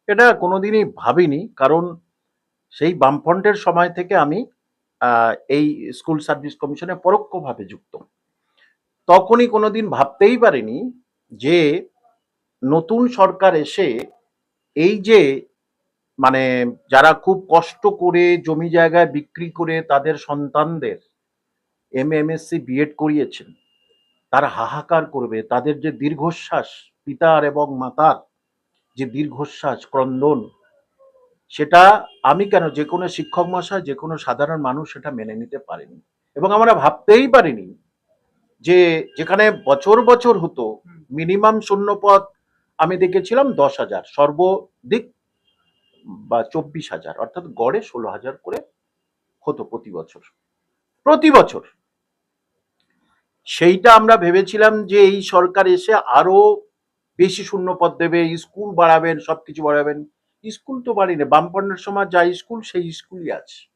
এটা কোনোদিনই ভাবিনি, কারণ সেই বামফ্রন্টের সময় থেকে আমি এই স্কুল সার্ভিস কমিশনে পরোক্ষভাবে যুক্ত। তখনই কোনোদিন ভাবতেই পারিনি যে নতুন সরকার এসে এই যে মানে যারা খুব কষ্ট করে জমি জায়গায় বিক্রি করে তাদের সন্তানদের এমএসসি বিএড করিয়েছেন, তারা হাহাকার করবে। তাদের যে দীর্ঘশ্বাস, পিতার এবং মাতার যে দীর্ঘশ্বাস ক্রন্দন, সেটা আমি কেন, যে কোনো শিক্ষক মশাই, যে কোনো সাধারণ মানুষ সেটা মেনে নিতে পারেনি। এবং আমরা ভাবতেই পারিনি যে যেখানে বছর বছর হতো, মিনিমাম শূন্যপদ আমি দেখেছিলাম 10,000, সর্বাধিক বা 24,000, অর্থাৎ গড়ে 16,000 করে হতো প্রতি বছর। প্রতি বছর সেইটা আমরা ভেবেছিলাম যে এই সরকার এসে আরো বেশি শূন্যপদ দেবে, স্কুল বাড়াবেন, সবকিছু বাড়াবেন। স্কুল তো বাড়িনি, বামফ্রন্টের সময় যা স্কুল সেই স্কুলই আছে।